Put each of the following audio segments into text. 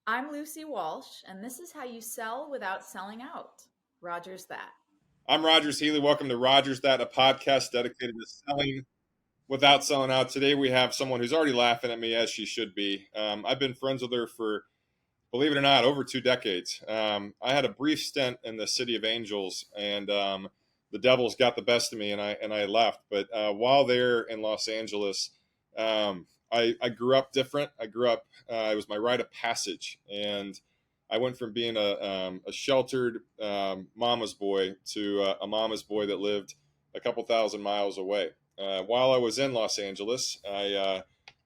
I'm Lucy Walsh, and this is how you sell without selling out. Roger's that. I'm Rogers Healy. Welcome to Rogers That, a podcast dedicated to selling without selling out. Today we have someone who's already laughing at me as she should be. I've been friends with her for, believe it or not, over 2 decades. I had a brief stint in the City of Angels, and the Devils got the best of me, and I left. But while there in Los Angeles, I grew up different. I grew up. It was my rite of passage, and I went from being a sheltered mama's boy to a mama's boy that lived a couple thousand miles away. While I was in Los Angeles, I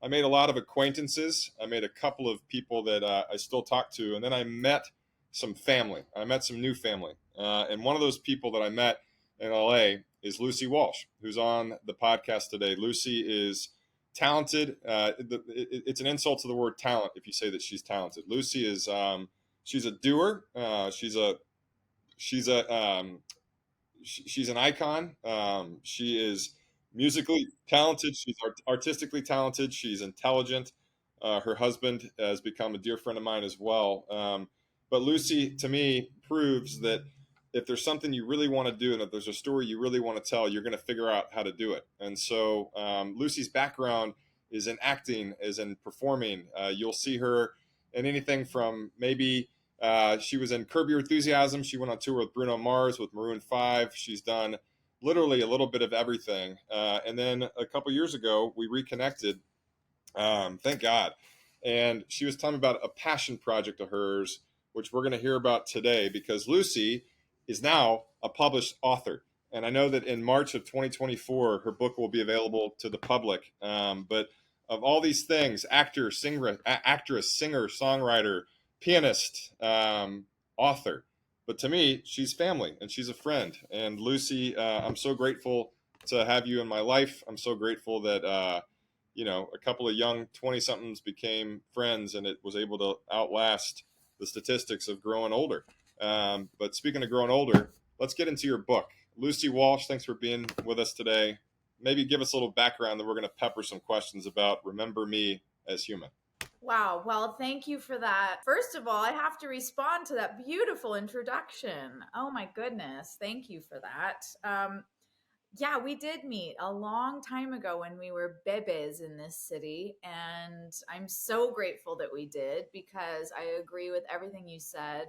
made a lot of acquaintances. I made a couple of people that I still talk to, and then I met some family. I met some new family, and one of those people that I met in LA is Lucy Walsh, who's on the podcast today. Lucy is talented. It's an insult to the word talent if you say that she's talented. Lucy is she's a doer. She's an icon. She is musically talented. She's artistically talented. She's intelligent. Her husband has become a dear friend of mine as well. But Lucy, to me, proves that if there's something you really want to do and if there's a story you really want to tell, you're going to figure out how to do it. And so Lucy's background is in acting, is in performing. You'll see her in anything from maybe she was in Curb Your Enthusiasm. She went on tour with Bruno Mars, with Maroon 5. She's done literally a little bit of everything. And then a couple years ago, we reconnected. Thank God. And she was telling me about a passion project of hers, which we're going to hear about today because Lucy is now a published author. And I know that in March of 2024, her book will be available to the public. But of all these things, actress, singer, songwriter, pianist, author. But to me, she's family and she's a friend. And Lucy, I'm so grateful to have you in my life. I'm so grateful that a couple of young 20 somethings became friends and it was able to outlast the statistics of growing older. But speaking of growing older, let's get into your book. Lucy Walsh, thanks for being with us today. Maybe give us a little background, then we're going to pepper some questions about Remember Me as Human. Wow. Well, thank you for that. First of all, I have to respond to that beautiful introduction. Oh, my goodness. Thank you for that. Yeah, we did meet a long time ago when we were bebes in this city. And I'm so grateful that we did because I agree with everything you said.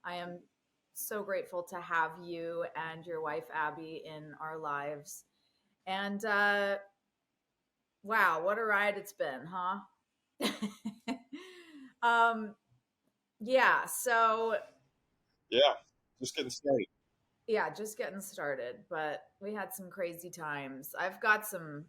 I am so grateful to have you and your wife, Abby, in our lives. And wow, what a ride it's been, huh? um, yeah, so Yeah, just getting started. yeah, just getting started, but we had some crazy times. I've got some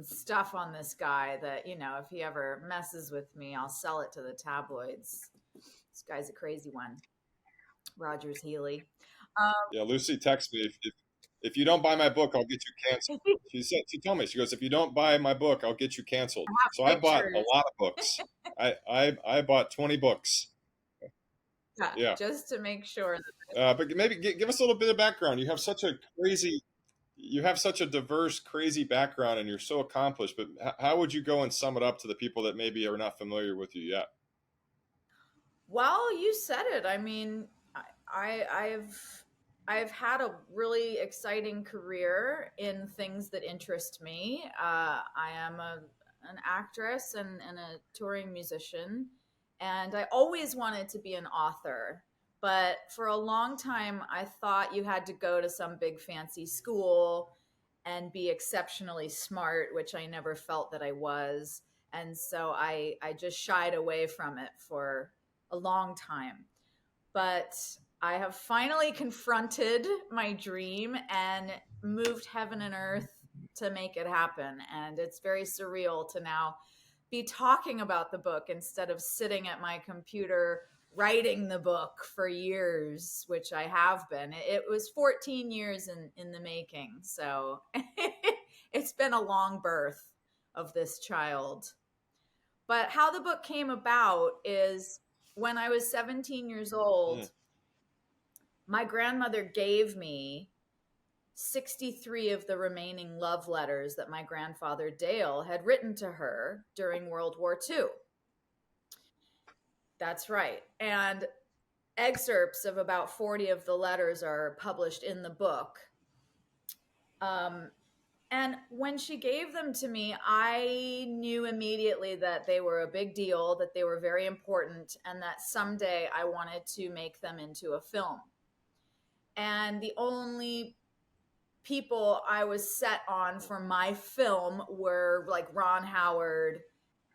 stuff on this guy that, if he ever messes with me, I'll sell it to the tabloids. This guy's a crazy one. Rogers Healy. Yeah, Lucy texted me if you don't buy my book, I'll get you canceled. I She told me, she goes, if you don't buy my book, I'll get you canceled. have So I bought a pictures. lot of books. I bought 20 books. Yeah, Yeah. just to make sure But maybe give us a little bit of background. You have such a diverse, crazy background, and you're so accomplished. But how would you go and sum it up to the people that maybe are not familiar with you yet? well, you said it. I mean, I've had a really exciting career in things that interest me. I am an actress and a touring musician, and I always wanted to be an author. But for a long time, I thought you had to go to some big fancy school and be exceptionally smart, which I never felt that I was. And so I just shied away from it for a long time. But I have finally confronted my dream and moved heaven and earth to make it happen. And it's very surreal to now be talking about the book instead of sitting at my computer writing the book for years, which I have been. It was 14 years in the making. So it's been a long birth of this child. But how the book came about is when I was 17 years Mm. old, my grandmother gave me 63 of the remaining love letters that my grandfather Dale had written to her during World War II. That's right. And excerpts of about 40 of the letters are published in the book. Um, and when she gave them to me, I knew immediately that they were a big deal, that they were very important, and that someday I wanted to make them into a film. And the only people I was set on for my film were like Ron Howard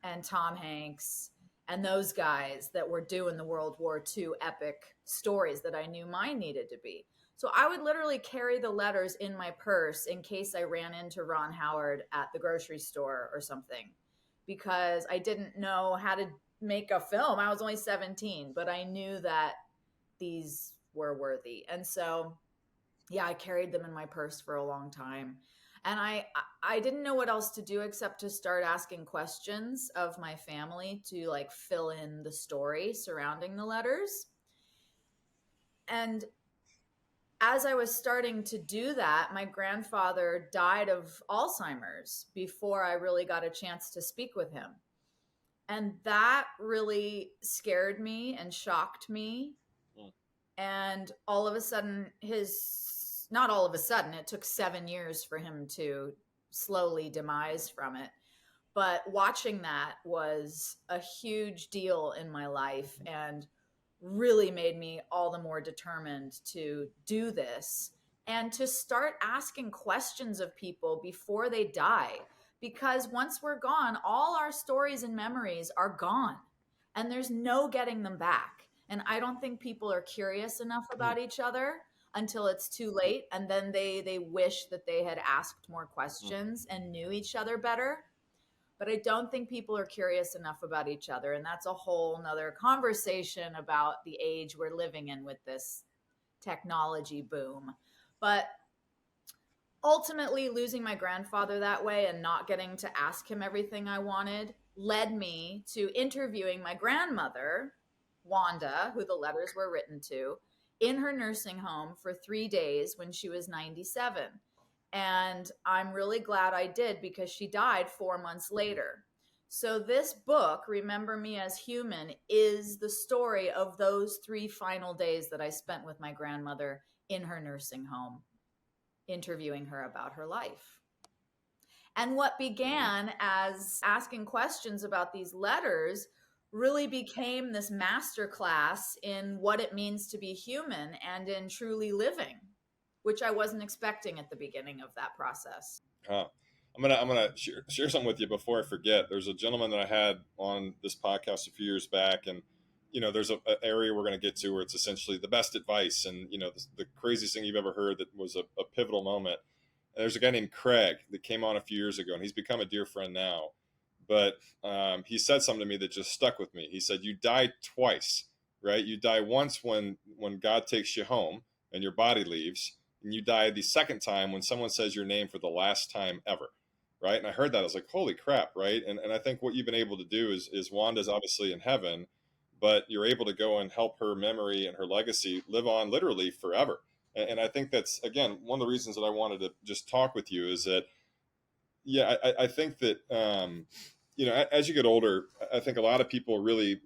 and Tom Hanks and those guys that were doing the World War II epic stories that I knew mine needed to be. So I would literally carry the letters in my purse in case I ran into Ron Howard at the grocery store or something, because I didn't know how to make a film. I was only 17, but I knew that these were worthy. And so yeah, I carried them in my purse for a long time. And I didn't know what else to do except to start asking questions of my family to like fill in the story surrounding the letters. And as I was starting to do that, my grandfather died of Alzheimer's before I really got a chance to speak with him. And that really scared me and shocked me. Mm. And all of a sudden, his, not all of a sudden, it took 7 years for him to slowly demise from it. But watching that was a huge deal in my life and really made me all the more determined to do this and to start asking questions of people before they die. Because once we're gone, all our stories and memories are gone and there's no getting them back. And I don't think people are curious enough Mm. about each other until it's too late. And then they wish that they had asked more Mm. questions and knew each other better, but I don't think people are curious enough about each other. And that's a whole nother conversation about the age we're living in with this technology boom. But ultimately, losing my grandfather that way and not getting to ask him everything I wanted led me to interviewing my grandmother, Wanda, who the letters were written to, in her nursing home for 3 days when she was 97. And I'm really glad I did because she died 4 months later. So, this book, Remember Me as Human, is the story of those 3 final days that I spent with my grandmother in her nursing home, interviewing her about her life. And what began as asking questions about these letters really became this master class in what it means to be human and in truly living, which I wasn't expecting at the beginning of that process. Huh. I'm gonna share something with you before I forget. There's a gentleman that I had on this podcast a few years back, and there's a area we're going to get to where it's essentially the best advice, and the craziest thing you've ever heard that was a pivotal moment. And there's a guy named Craig that came on a few years ago, and he's become a dear friend now. But he said something to me that just stuck with me. He said, "You die twice, right? You die once when God takes you home and your body leaves, and you die the second time when someone says your name for the last time ever." Right. And I heard that. I was like, holy crap. Right. And I think what you've been able to do is Wanda's obviously in heaven, but you're able to go and help her memory and her legacy live on literally forever. And I think that's, again, one of the reasons that I wanted to just talk with you is that, yeah, I think that, as you get older, I think a lot of people really,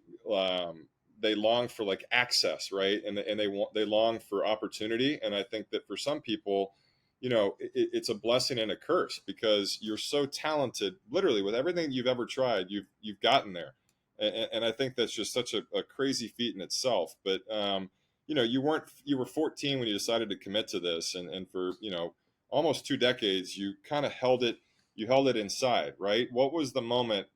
they long for like access, right? And they long for opportunity. And I think that for some people, it's a blessing and a curse because you're so talented, literally with everything you've ever tried, you've gotten there. And I think that's just such a crazy feat in itself. But, you were 14 when you decided to commit to this. And for, almost 2 decades, you held it inside, right? What was the moment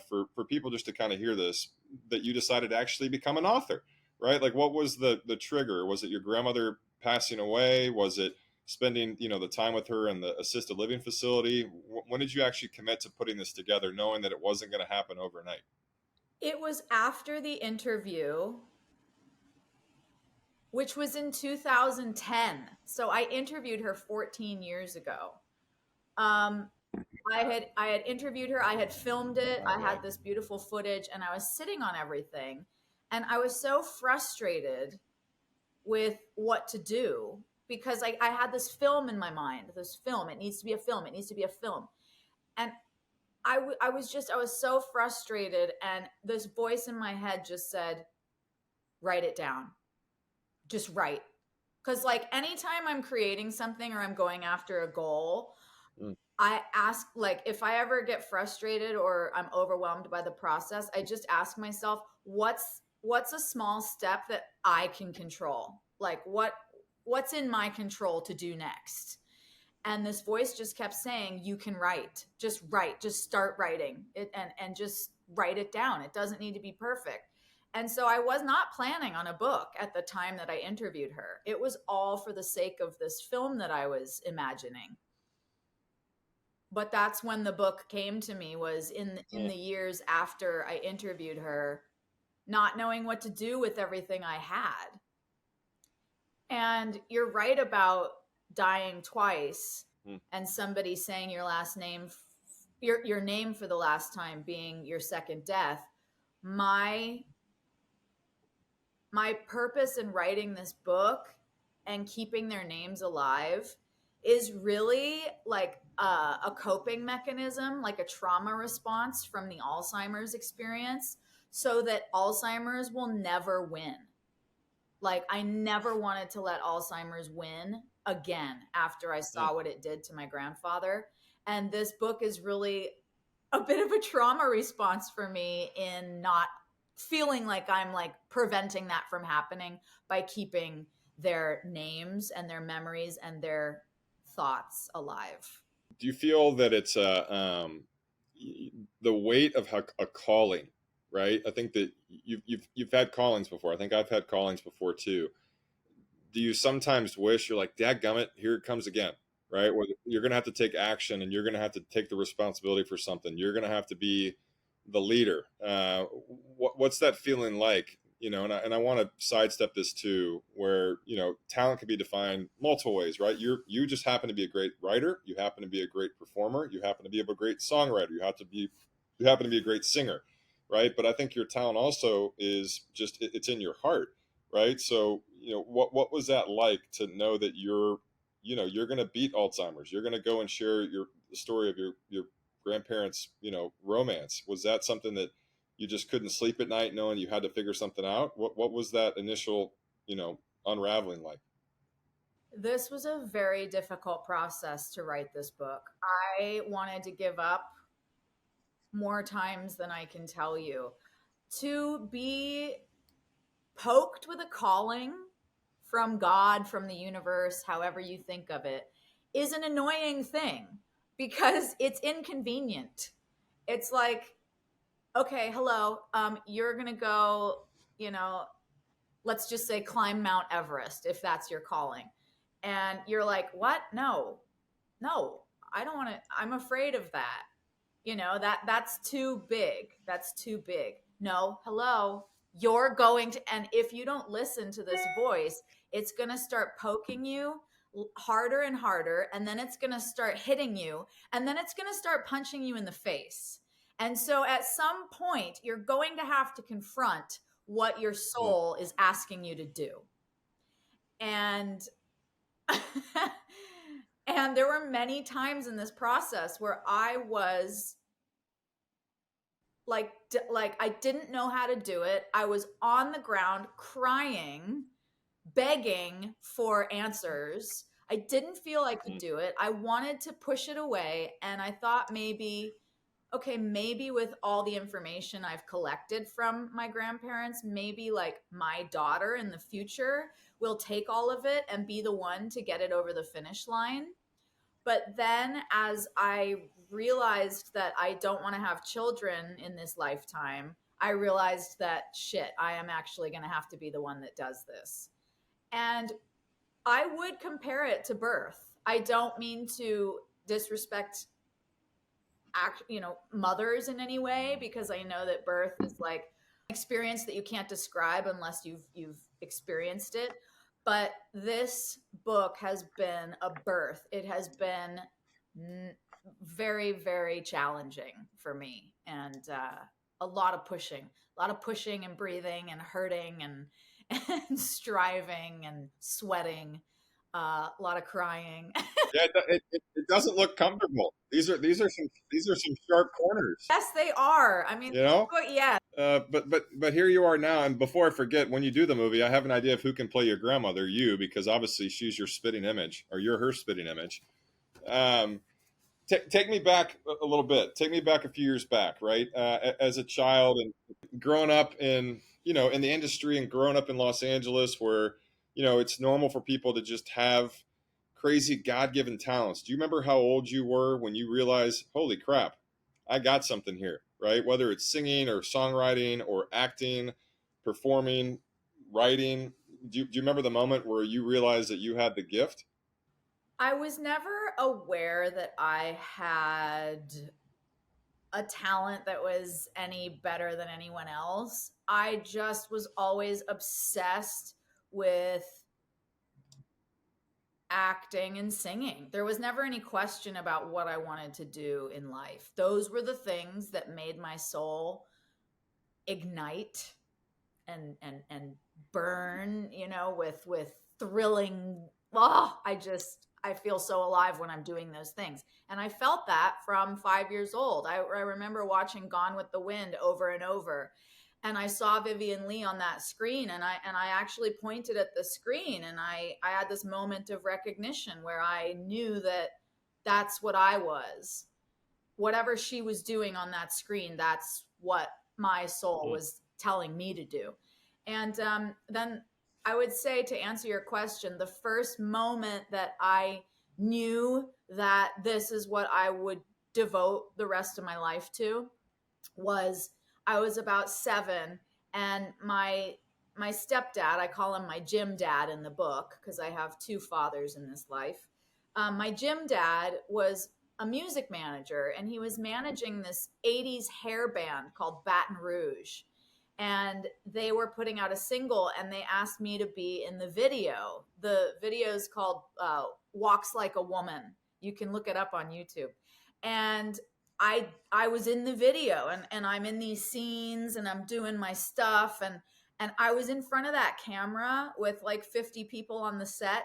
for people just to kind of hear this that you decided to actually become an author, right? Like, what was the trigger? Was it your grandmother passing away? Was it spending the time with her in the assisted living facility? When did you actually commit to putting this together, knowing that it wasn't going to happen overnight? It was after the interview, which was in 2010. So I interviewed her 14 years ago. Um, I had interviewed her. I had filmed it. Oh I boy. had this beautiful footage, and I was sitting on everything, and I was so frustrated with what to do because I had this film in my mind. This film. It needs to be a film. It needs to be a film. And I was so frustrated, and this voice in my head just said, write it down. Just write. Because, like, anytime I'm creating something or I'm going after a goal, Mm. I ask, like, if I ever get frustrated or I'm overwhelmed by the process, I just ask myself, what's a small step that I can control? Like, what's in my control to do next? And this voice just kept saying, you can write, just start writing it, and just write it down. It doesn't need to be perfect. And so I was not planning on a book at the time that I interviewed her. It was all for the sake of this film that I was imagining. But that's when the book came to me, was in Mm. the years after I interviewed her, not knowing what to do with everything I had. And you're right about dying twice Mm. and somebody saying your last name, your name for the last time being your second death. My my purpose in writing this book and keeping their names alive is really like a coping mechanism, like a trauma response from the Alzheimer's experience, so that Alzheimer's will never win. Like, I never wanted to let Alzheimer's win again after I Mm. saw what it did to my grandfather. And this book is really a bit of a trauma response for me in not feeling like I'm like preventing that from happening by keeping their names and their memories and their thoughts alive. Do you feel that it's the weight of a calling, right? I think that you've had callings before. I think I've had callings before too. Do you sometimes wish you're like, dadgummit, here it comes again, right? Where you're going to have to take action and you're going to have to take the responsibility for something. You're going to have to be the leader. What's that feeling like? You know, and I want to sidestep this too, where, you know, talent can be defined multiple ways, right? You just happen to be a great writer. You happen to be a great performer. You happen to be a great songwriter. You happen to be a great singer, right? But I think your talent also is just, it's in your heart, right? So, you know, what was that like to know that you're going to beat Alzheimer's? You're going to go and share the story of your grandparents, you know, romance. Was that something that you just couldn't sleep at night knowing you had to figure something out? What was that initial, you know, unraveling like? This was a very difficult process to write this book. I wanted to give up more times than I can tell you. To be poked with a calling from God, from the universe, however you think of it, is an annoying thing because it's inconvenient. It's like, okay, hello, you're going to go, you know, let's just say climb Mount Everest if that's your calling. And you're like, what? No, no, I don't want to, I'm afraid of that. You know, that's too big. That's too big. No, hello, you're going to, and if you don't listen to this voice, it's going to start poking you harder and harder, and then it's going to start hitting you, and then it's going to start punching you in the face. And so at some point you're going to have to confront what your Mm. soul is asking you to do. And and there were many times in this process where I was like I didn't know how to do it. I was on the ground crying, begging for answers. I didn't feel I could Mm. do it. I wanted to push it away, and I thought maybe, okay, maybe with all the information I've collected from my grandparents, maybe like my daughter in the future will take all of it and be the one to get it over the finish line. But then as I realized that I don't want to have children in this lifetime, I realized that shit, I am actually going to have to be the one that does this. And I would compare it to birth. I don't mean to disrespect mothers in any way, because I know that birth is like experience that you can't describe unless you've experienced it. But this book has been a birth. It has been very, very challenging for me, and a lot of pushing and breathing and hurting and and striving and sweating. a lot of crying. Yeah, it doesn't look comfortable. These are some sharp corners, Yes, they are. I mean, you know. yeah. But here you are now, and before I forget, when you do the movie, I have an idea of who can play your grandmother. You, because obviously she's your spitting image, or you're her spitting image. Um, take me back a little bit. Take me back a few years back, right? As a child and growing up in the industry and growing up in Los Angeles, where it's normal for people to just have crazy God-given talents. Do you remember how old you were when you realized, holy crap, I got something here, right? Whether it's singing or songwriting or acting, performing, writing. Do you remember the moment where you realized that you had the gift? I was never aware that I had a talent that was any better than anyone else. I just was always obsessed with acting and singing. There was never any question about what I wanted to do in life. Those were the things that made my soul ignite and burn, with thrilling. Oh, I feel so alive when I'm doing those things. And I felt that from 5 years old. I remember watching Gone with the Wind over and over. And I saw Vivian Lee on that screen, and I actually pointed at the screen, and I had this moment of recognition where I knew that that's what I was. Whatever she was doing on that screen, that's what my soul Mm. was telling me to do. And then I would say, to answer your question, the first moment that I knew that this is what I would devote the rest of my life to was I was about 7, and my stepdad, I call him my gym dad in the book because I have two fathers in this life. My gym dad was a music manager, and he was managing this 80s hair band called Baton Rouge. And they were putting out a single, and they asked me to be in the video. The video is called Walks Like a Woman. You can look it up on YouTube. And I was in the video, and I'm in these scenes, and I'm doing my stuff, and I was in front of that camera with like 50 people on the set,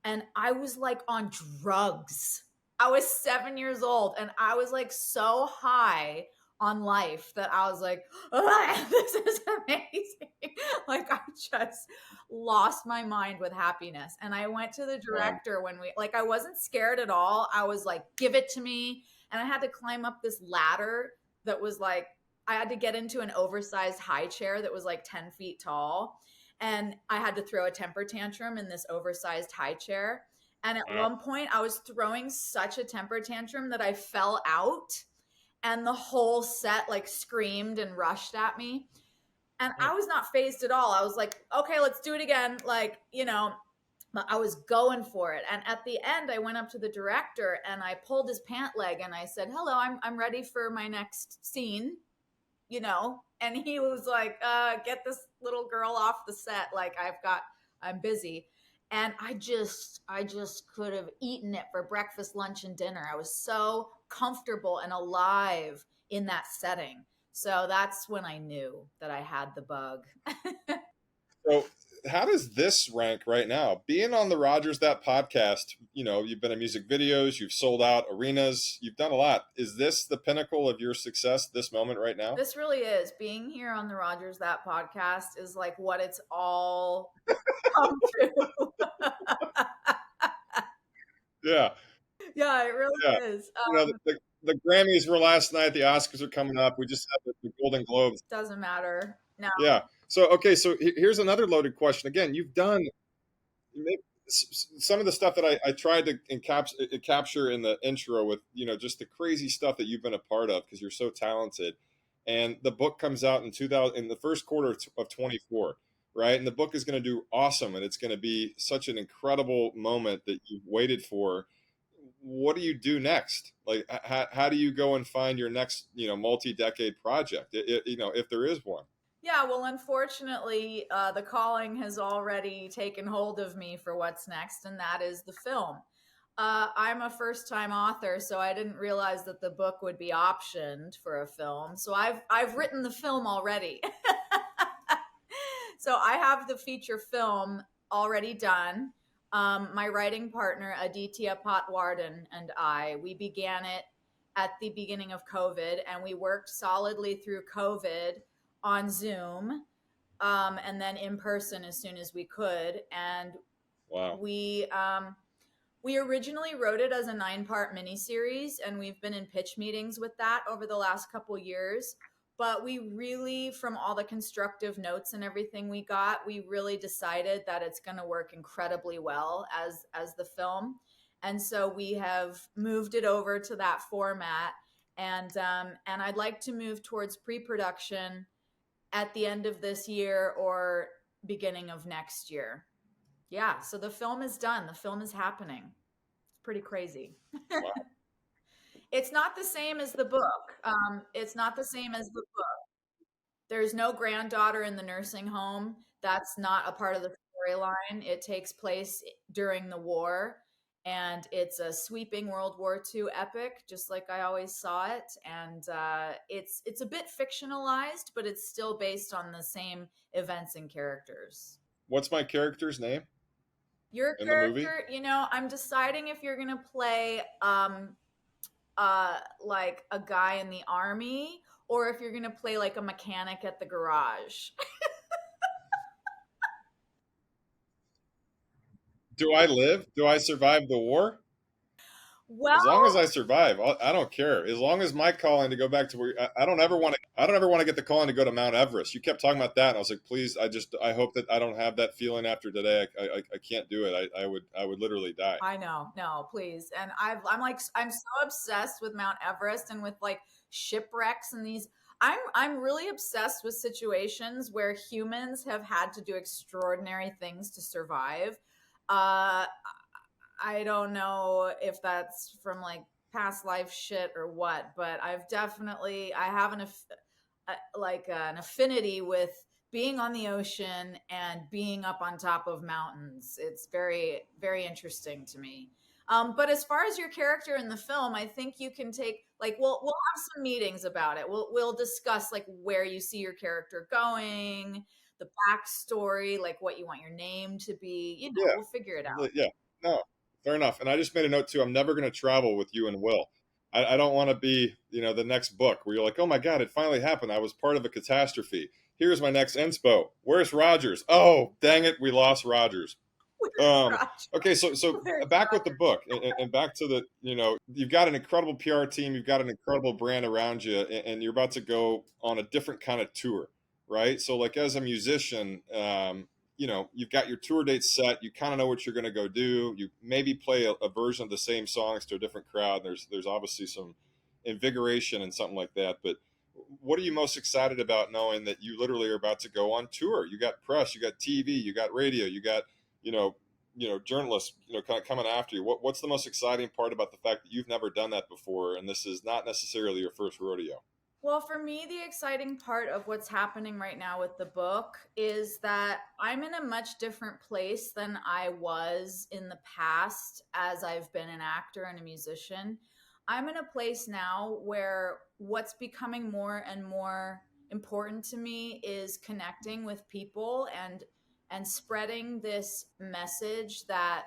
and I was like on drugs. I was 7 years old, and I was like so high on life that I was like, this is amazing. Like, I just lost my mind with happiness. And I went to the Wow. director when I wasn't scared at all. I was like, give it to me. And I had to climb up this ladder that was like, I had to get into an oversized high chair that was like 10 feet tall, and I had to throw a temper tantrum in this oversized high chair. And at Wow. one point, I was throwing such a temper tantrum that I fell out, and the whole set like screamed and rushed at me. And Mm. I was not phased at all. I was like, okay, let's do it again. But I was going for it. And at the end, I went up to the director and I pulled his pant leg and I said, hello, I'm ready for my next scene. And he was like, get this little girl off the set, like I'm busy. And I just could have eaten it for breakfast, lunch, and dinner. I was so comfortable and alive in that setting. So that's when I knew that I had the bug. So, how does this rank right now? Being on the Rogers That podcast, you've been in music videos, you've sold out arenas, you've done a lot. Is this the pinnacle of your success this moment right now? This really is. Being here on the Rogers That podcast is like what it's all come to. Yeah, Yeah, it yeah. really is. The Grammys were last night. The Oscars are coming up. We just had the Golden Globes. Doesn't matter. No. Yeah. So, okay. So here's another loaded question. Again, you've done some of the stuff that I tried to capture in the intro with just the crazy stuff that you've been a part of because you're so talented. And the book comes out in 2000 in the first quarter of 24, right? And the book is going to do awesome, and it's going to be such an incredible moment that you've waited for. What do you do next? Like, how do you go and find your next multi-decade project? If there is one. Yeah, well, unfortunately, the calling has already taken hold of me for what's next, and that is the film. I'm a first-time author, so I didn't realize that the book would be optioned for a film. So I've written the film already. So I have the feature film already done. My writing partner, Aditya Patwardhan, and we began it at the beginning of COVID, and we worked solidly through COVID on Zoom, and then in person as soon as we could. And Wow. we um, we originally wrote it as a 9-part miniseries, and we've been in pitch meetings with that over the last couple years. But we really, from all the constructive notes and everything we got, we really decided that it's going to work incredibly well as the film, and so we have moved it over to that format. And I'd like to move towards pre-production at the end of this year or beginning of next year. Yeah, so the film is done. The film is happening. It's pretty crazy. Wow. It's not the same as the book. It's not the same as the book. There's no granddaughter in the nursing home. That's not a part of the storyline. It takes place during the war, and it's a sweeping World War II epic, just like I always saw it. And it's a bit fictionalized, but it's still based on the same events and characters. What's my character's name Your in the movie? character, I'm deciding if you're gonna play like a guy in the army or if you're gonna play like a mechanic at the garage. Do I live? Do I survive the war? As long as Well, I survive, I don't care. As long as my calling to go back to where I don't ever want to. I don't ever want to get the calling to go to Mount Everest. You kept talking about that, and I was like, please. I hope that I don't have that feeling after today. I can't do it. I would literally die. I know, no, please. And I'm so obsessed with Mount Everest and with like shipwrecks and these. I'm really obsessed with situations where humans have had to do extraordinary things to survive. Uh, I don't know if that's from like past life shit or what, but I have like an affinity with being on the ocean and being up on top of mountains. It's very, very interesting to me. But as far as your character in the film, I think you can take like we'll have some meetings about it. We'll discuss like where you see your character going, the backstory, like what you want your name to be. Yeah, We'll figure it out. yeah. No, fair enough. And I just made a note too. I'm never going to travel with you and Will. I don't want to be, the next book where you're like, oh my god, it finally happened. I was part of a catastrophe. Here's my next inspo. Where's Rogers? Oh, dang it, we lost Rogers. Where's Um, Roger? okay, so Where's back with the Roger? book and back to the, you've got an incredible PR team, you've got an incredible brand around you, and you're about to go on a different kind of tour, right? So, like as a musician, you've got your tour dates set, you kind of know what you're going to go do. You maybe play a version of the same songs to a different crowd. There's obviously some invigoration and something like that, but what are you most excited about knowing that you literally are about to go on tour? You got press, you got TV, you got radio, you got you know journalists kind of coming after you. What's the most exciting part about the fact that you've never done that before and this is not necessarily your first rodeo? Well, for me, the exciting part of what's happening right now with the book is that I'm in a much different place than I was in the past as I've been an actor and a musician. I'm in a place now where what's becoming more and more important to me is connecting with people and spreading this message that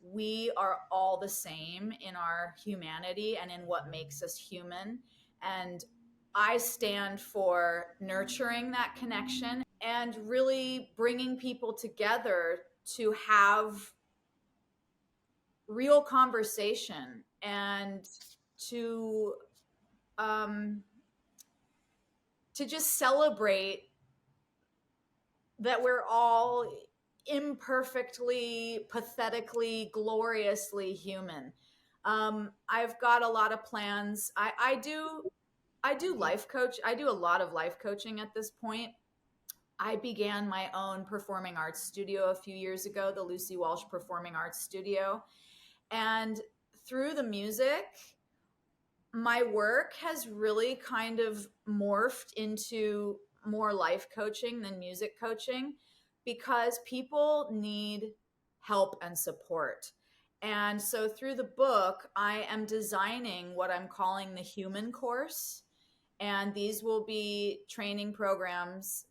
we are all the same in our humanity and in what makes us human. And I stand for nurturing that connection and really bringing people together to have real conversation and to um, to just celebrate that we're all imperfectly, pathetically, gloriously human. I've got a lot of plans. I do life coach. I do a lot of life coaching at this point. I began my own performing arts studio a few years ago, the Lucy Walsh Performing Arts Studio. And through the music, my work has really kind of morphed into more life coaching than music coaching because people need help and support. And so through the book, I am designing what I'm calling the human course. And these will be training programs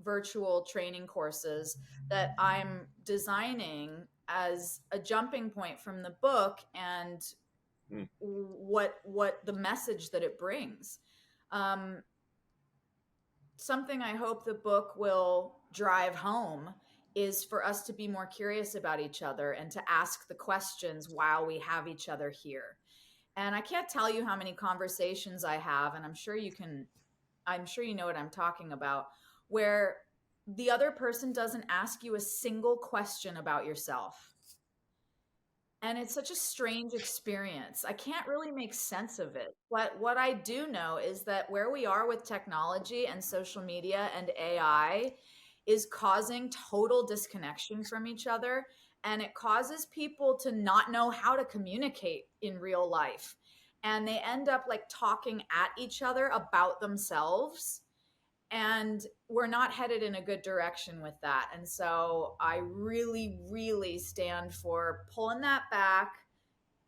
virtual training courses that I'm designing as a jumping point from the book and Mm. what the message that it brings. Um, Something I hope the book will drive home is for us to be more curious about each other and to ask the questions while we have each other here. And I can't tell you how many conversations I have, and I'm sure you know what I'm talking about, where the other person doesn't ask you a single question about yourself. And it's such a strange experience. I can't really make sense of it. But what I do know is that where we are with technology and social media and AI is causing total disconnection from each other. And it causes people to not know how to communicate in real life. And they end up like talking at each other about themselves, and we're not headed in a good direction with that. And so I really, really stand for pulling that back,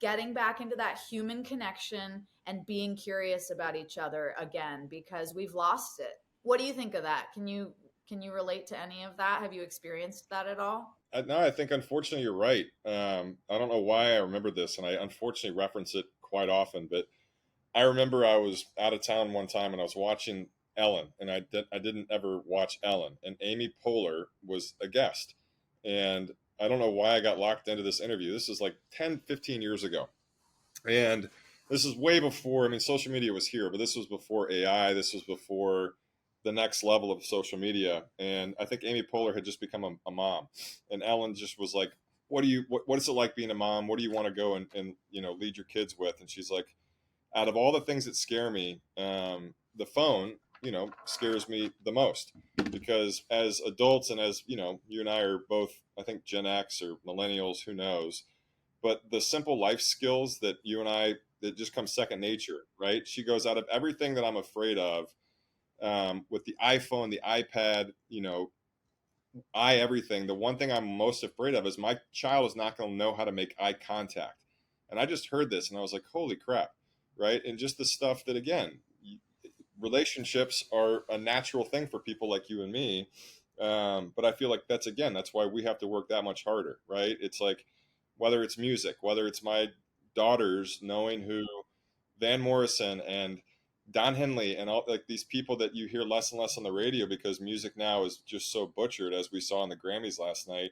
getting back into that human connection, and being curious about each other again, because we've lost it. What do you think of that? Can you relate to any of that? Have you experienced that at all? No, I think unfortunately you're right. I don't know why I remember this, and I unfortunately reference it quite often. But I remember I was out of town one time and I was watching Ellen, and I didn't ever watch Ellen, and Amy Poehler was a guest, and I don't know why I got locked into this interview. This is like 10, 15 years ago, and this is way before, I mean, social media was here, but this was before AI. This was before the next level of social media. And I think Amy Poehler had just become a mom. And Ellen just was like, what is it like being a mom? What do you want to go and lead your kids with? And she's like, out of all the things that scare me, the phone, scares me the most, because as adults, and as you and I are both, I think, Gen X or millennials, who knows, but the simple life skills that you and I, that just come second nature, right? She goes, out of everything that I'm afraid of, with the iPhone, the iPad, everything, the one thing I'm most afraid of is my child is not going to know how to make eye contact. And I just heard this and I was like, holy crap, right? And just the stuff that, again, relationships are a natural thing for people like you and me. But I feel like that's why we have to work that much harder, right? It's like, whether it's music, whether it's my daughters knowing who Van Morrison and Don Henley and all, like, these people that you hear less and less on the radio because music now is just so butchered, as we saw in the Grammys last night.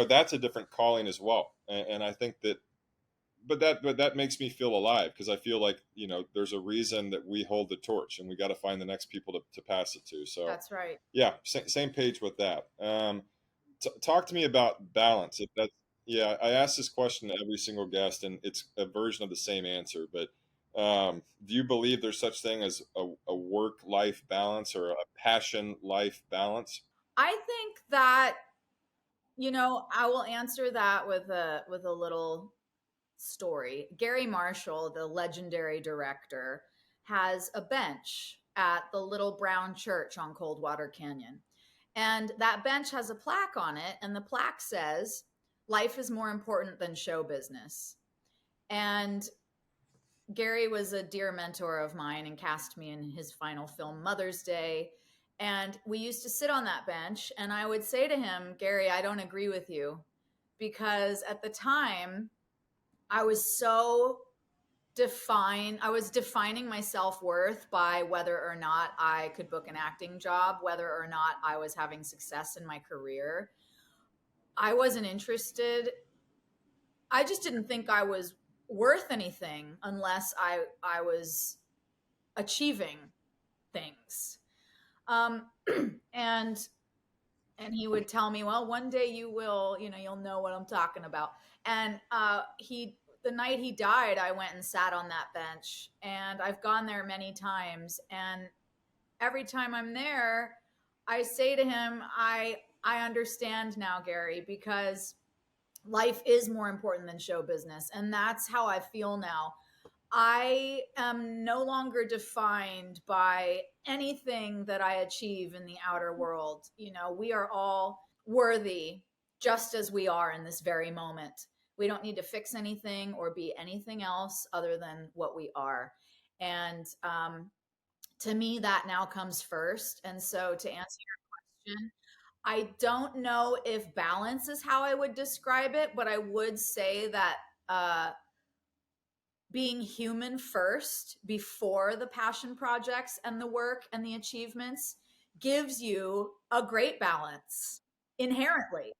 That's a different calling as well. And I think that, but that makes me feel alive, because I feel like, there's a reason that we hold the torch, and we got to find the next people to pass it to. So That's right. yeah, same page with that. Talk to me about balance. If that's Yeah, I ask this question to every single guest, and it's a version of the same answer. But do you believe there's such thing as a work-life balance or a passion-life balance? I think that, I will answer that with a little story. Gary Marshall, the legendary director, has a bench at the Little Brown Church on Coldwater Canyon. And that bench has a plaque on it, and the plaque says, "Life is more important than show business." And Gary was a dear mentor of mine and cast me in his final film, Mother's Day. And we used to sit on that bench, and I would say to him, "Gary, I don't agree with you." Because at the time, I was so I was defining my self-worth by whether or not I could book an acting job, whether or not I was having success in my career. I wasn't interested. I just didn't think I was worth anything unless I was achieving things. Um, and and he would tell me, "Well, one day you will, you'll know what I'm talking about." And the night he died, I went and sat on that bench, and I've gone there many times. And every time I'm there, I say to him, I understand now, Gary, because life is more important than show business, and that's how I feel now. I am no longer defined by anything that I achieve in the outer world. We are all worthy just as we are in this very moment. We don't need to fix anything or be anything else other than what we are. And to me, that now comes first. And so, to answer question. I don't know if balance is how I would describe it, but I would say that uh, being human first before the passion projects and the work and the achievements gives you a great balance inherently,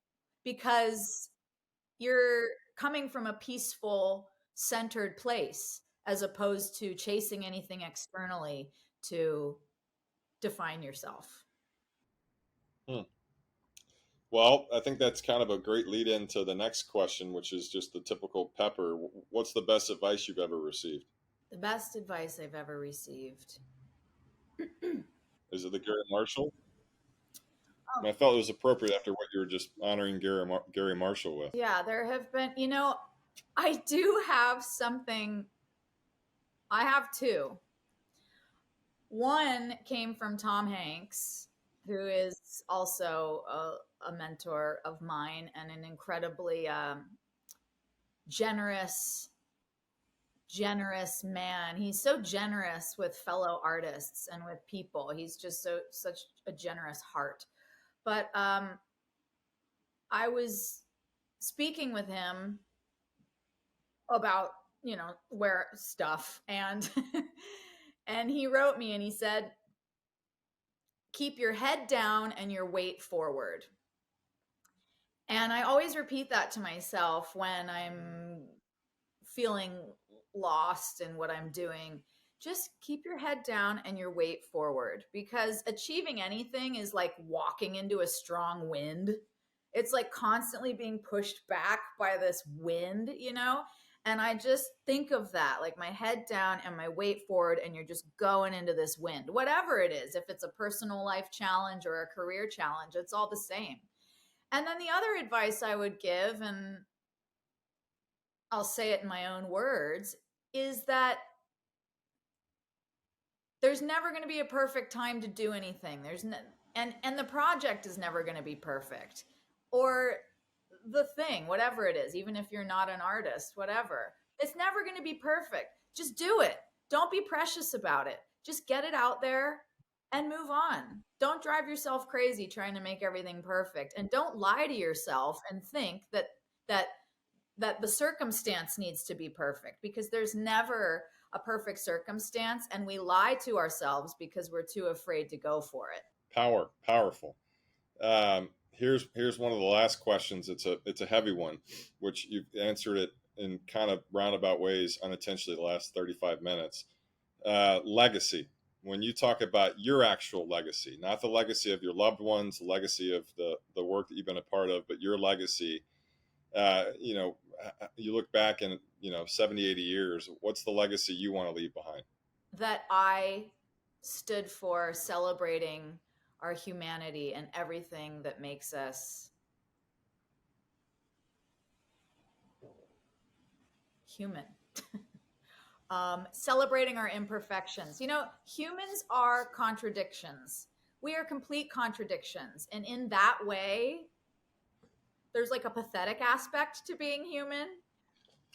because you're coming from a peaceful, centered place as opposed to chasing anything externally to define yourself. Hmm. Well, I think that's kind of a great lead into the next question, which is just the typical Pepper. What's the best advice you've ever received? The best advice I've ever received. Is it the Gary Marshall? Oh, And I felt it was appropriate after what you were just honoring Gary Marshall with. yeah, there have been, I do have something. I have two. One came from Tom Hanks, who is also a mentor of mine and an incredibly generous, generous man. He's so generous with fellow artists and with people. He's just such a generous heart. But I was speaking with him about where stuff, and and he wrote me and he said, keep your head down and your weight forward. And I always repeat that to myself when I'm feeling lost in what I'm doing. Just keep your head down and your weight forward, because achieving anything is like walking into a strong wind. It's like constantly being pushed back by this wind. And I just think of that, like my head down and my weight forward, and you're just going into this wind, whatever it is. If it's a personal life challenge or a career challenge, it's all the same. And then the other advice I would give, and I'll say it in my own words, is that there's never going to be a perfect time to do anything. And the project is never going to be perfect. Or the thing, whatever it is, even if you're not an artist, whatever. It's never going to be perfect. Just do it. Don't be precious about it. Just get it out there and move on. Don't drive yourself crazy trying to make everything perfect, and don't lie to yourself and think that that the circumstance needs to be perfect, because there's never a perfect circumstance, and we lie to ourselves because we're too afraid to go for it. Powerful. Here's one of the last questions. It's a heavy one, which you've answered it in kind of roundabout ways unintentionally the last 35 minutes. Legacy. When you talk about your actual legacy, not the legacy of your loved ones, the legacy of the work that you've been a part of, but your legacy, you look back in 70, 80 years, what's the legacy you want to leave behind? That I stood for celebrating our humanity and everything that makes us human. Celebrating our imperfections. Humans are contradictions. We are complete contradictions. And in that way, there's like a pathetic aspect to being human.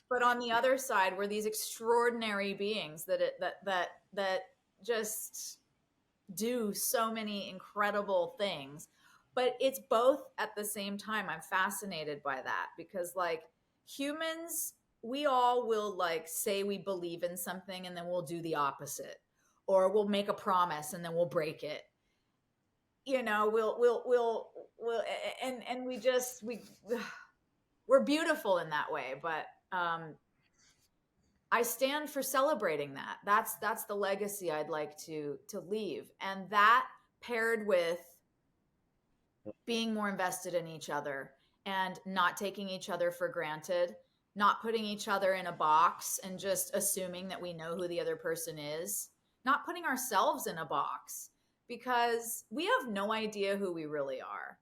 But on the other side, we're these extraordinary beings that just do so many incredible things. But it's both at the same time. I'm fascinated by that, because like humans, we all will like say we believe in something and then we'll do the opposite, or we'll make a promise and then we'll break it. We'll and we're beautiful in that way. But I stand for celebrating that. That's the legacy I'd like to leave. And that, paired with being more invested in each other and not taking each other for granted, not putting each other in a box and just assuming that we know who the other person is, not putting ourselves in a box, because we have no idea who we really are.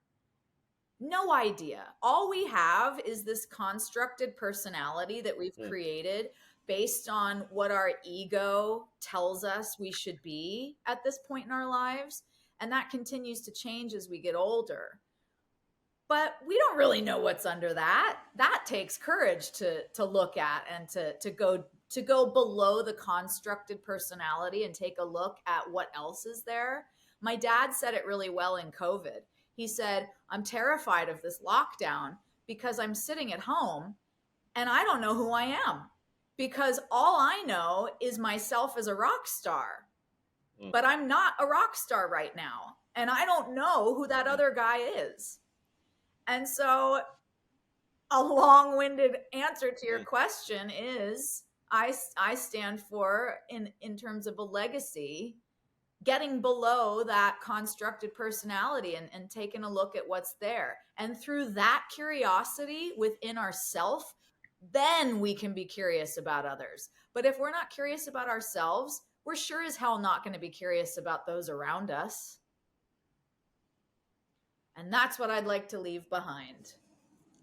No idea. All we have is this constructed personality that we've Hmm. created based on what our ego tells us we should be at this point in our lives. And that continues to change as we get older. But we don't really know what's under that. That takes courage to look at, and to go below the constructed personality and take a look at what else is there. My dad said it really well in COVID. He said, I'm terrified of this lockdown because I'm sitting at home and I don't know who I am because all I know is myself as a rock star. Mm, But I'm not a rock star right now. And I don't know who that mm, other guy is. And so a long-winded answer to your mm. question is I stand for in terms of a legacy getting below that constructed personality and taking a look at what's there. And through that curiosity within ourself, then we can be curious about others. But if we're not curious about ourselves, we're sure as hell not going to be curious about those around us. And that's what I'd like to leave behind.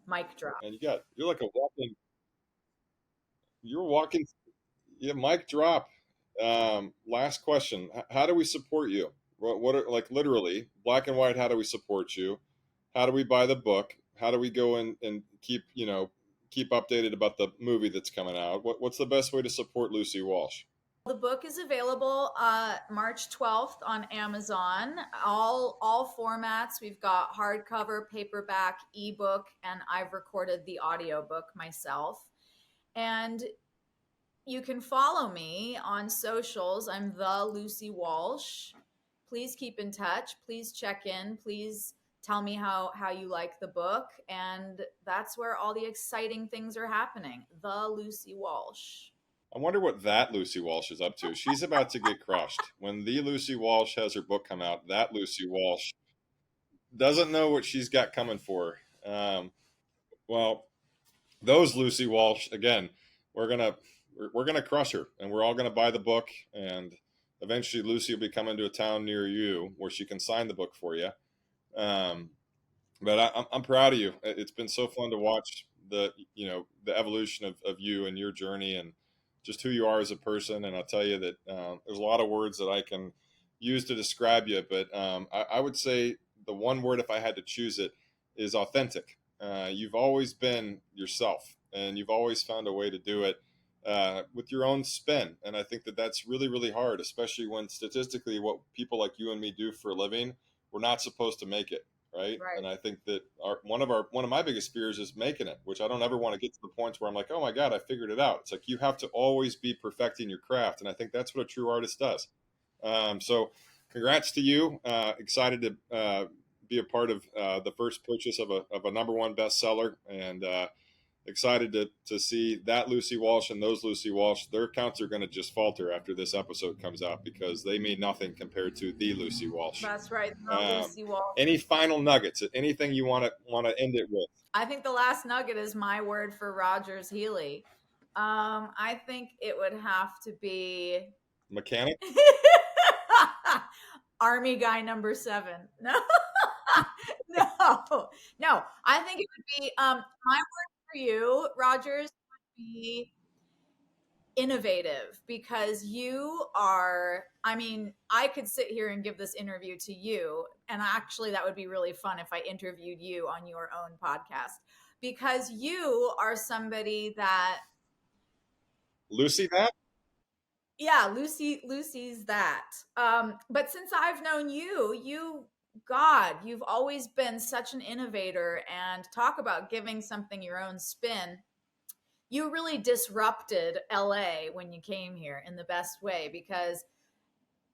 Mic drop. And you're like a walking, yeah, mic drop. Last question. How do we support you? What are, like, literally, black and white, how do we support you? How do we buy the book? How do we go in and keep updated about the movie that's coming out? What's the best way to support Lucy Walsh? The book is available March 12th on Amazon. All formats. We've got hardcover, paperback, ebook, and I've recorded the audiobook myself. And you can follow me on socials. I'm the Lucy Walsh. Please keep in touch. Please check in. Please tell me how you like the book. And that's where all the exciting things are happening. The Lucy Walsh. I wonder what that Lucy Walsh is up to. She's about to get crushed. When the Lucy Walsh has her book come out, that Lucy Walsh doesn't know what she's got coming for her. Well, those Lucy Walsh again, we're gonna we're gonna crush her, and we're all gonna buy the book, and eventually Lucy will be coming to a town near you where she can sign the book for you. Um, but I'm proud of you. It's been so fun to watch the evolution of you and your journey and just who you are as a person. And I'll tell you that there's a lot of words that I can use to describe you, but I would say the one word, if I had to choose it, is authentic. You've always been yourself, and you've always found a way to do it with your own spin. And I think that that's really, really hard, especially when statistically, what people like you and me do for a living, we're not supposed to make it, right? Right. And I think that one of my biggest fears is making it, which I don't ever want to get to the point where I'm like, oh my god, I figured it out. It's like you have to always be perfecting your craft, and I think that's what a true artist does. So, congrats to you. Excited to be a part of the first purchase of a number one bestseller, and excited to see that Lucy Walsh and those Lucy Walsh. Their accounts are going to just falter after this episode comes out because they mean nothing compared to the Lucy Walsh. That's right. Um, Lucy Walsh. any final nuggets? Anything you want to end it with? I think the last nugget is my word for Rogers Healy. I think it would have to be Mechanic. Army guy number 7. No, no, no. I think it would be my word for you, Rogers, would be innovative because you are, I mean, I could sit here and give this interview to you, and actually that would be really fun if I interviewed you on your own podcast because you are somebody that, Lucy, that yeah, Lucy's that. But since I've known you, God, you've always been such an innovator, and talk about giving something your own spin. You really disrupted LA when you came here in the best way because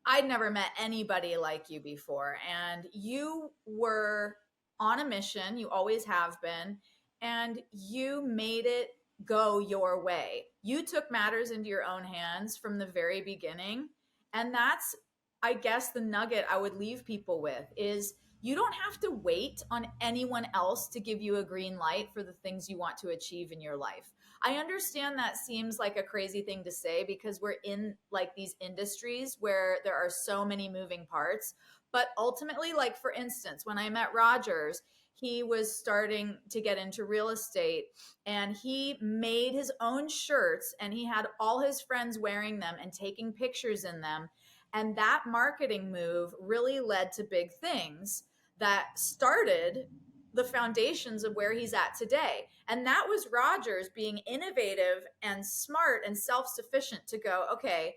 I'd never met anybody like you before. And you were on a mission. You always have been. And you made it go your way. You took matters into your own hands from the very beginning. And that's, I guess, the nugget I would leave people with is you don't have to wait on anyone else to give you a green light for the things you want to achieve in your life. I understand that seems like a crazy thing to say because we're in like these industries where there are so many moving parts. But ultimately, like for instance, when I met Rogers, he was starting to get into real estate and he made his own shirts and he had all his friends wearing them and taking pictures in them. And that marketing move really led to big things that started the foundations of where he's at today. And that was Rogers being innovative and smart and self-sufficient to go, okay,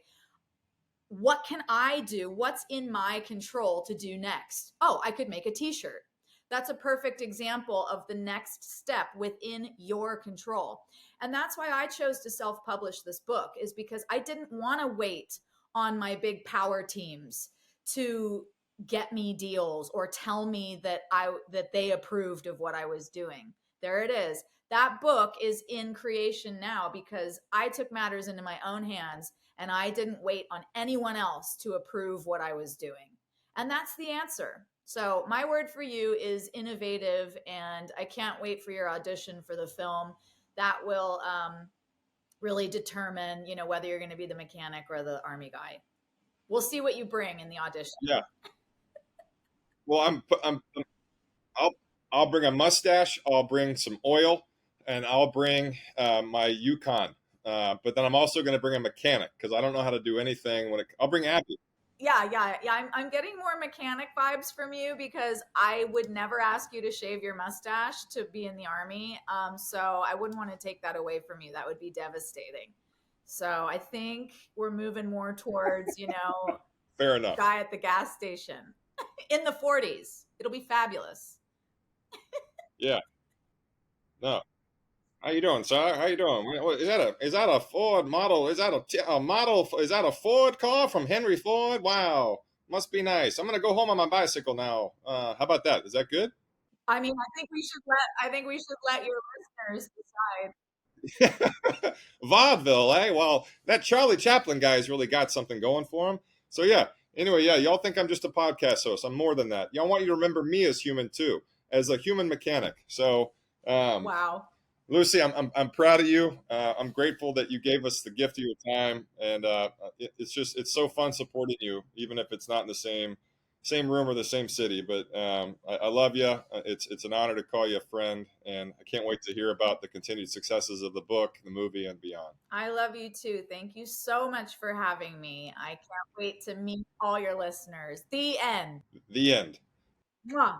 what can I do? What's in my control to do next? Oh, I could make a t-shirt. That's a perfect example of the next step within your control. And that's why I chose to self-publish this book, is because I didn't want to wait on my big power teams to get me deals or tell me that they approved of what I was doing. There it is. That book is in creation now because I took matters into my own hands and I didn't wait on anyone else to approve what I was doing. And that's the answer. So, my word for you is innovative, and I can't wait for your audition for the film. That will really determine, whether you're going to be the mechanic or the army guy. We'll see what you bring in the audition. Yeah. Well, I'll I'll bring a mustache. I'll bring some oil, and I'll bring my Yukon. But then I'm also going to bring a mechanic because I don't know how to do anything. I'll bring Abby. Yeah. I'm getting more mechanic vibes from you because I would never ask you to shave your mustache to be in the army. So I wouldn't want to take that away from you. That would be devastating. So I think we're moving more towards, Fair enough. guy at the gas station in the 40s. It'll be fabulous. Yeah. No. How you doing, sir? How you doing? Is that a Ford model? A model? Is that a Ford car from Henry Ford? Wow, must be nice. I'm gonna go home on my bicycle now. How about that? Is that good? I mean, I think we should let your listeners decide. Vaudeville, eh? Well, that Charlie Chaplin guy's really got something going for him. So yeah. Anyway, yeah, y'all think I'm just a podcast host. I'm more than that. Y'all want you to remember me as human too, as a human mechanic. So, um, Wow. Lucy, I'm proud of you. I'm grateful that you gave us the gift of your time, and it's so fun supporting you, even if it's not in the same room or the same city. But I love you. It's an honor to call you a friend, and I can't wait to hear about the continued successes of the book, the movie, and beyond. I love you too. Thank you so much for having me. I can't wait to meet all your listeners. The end. The end. Mwah.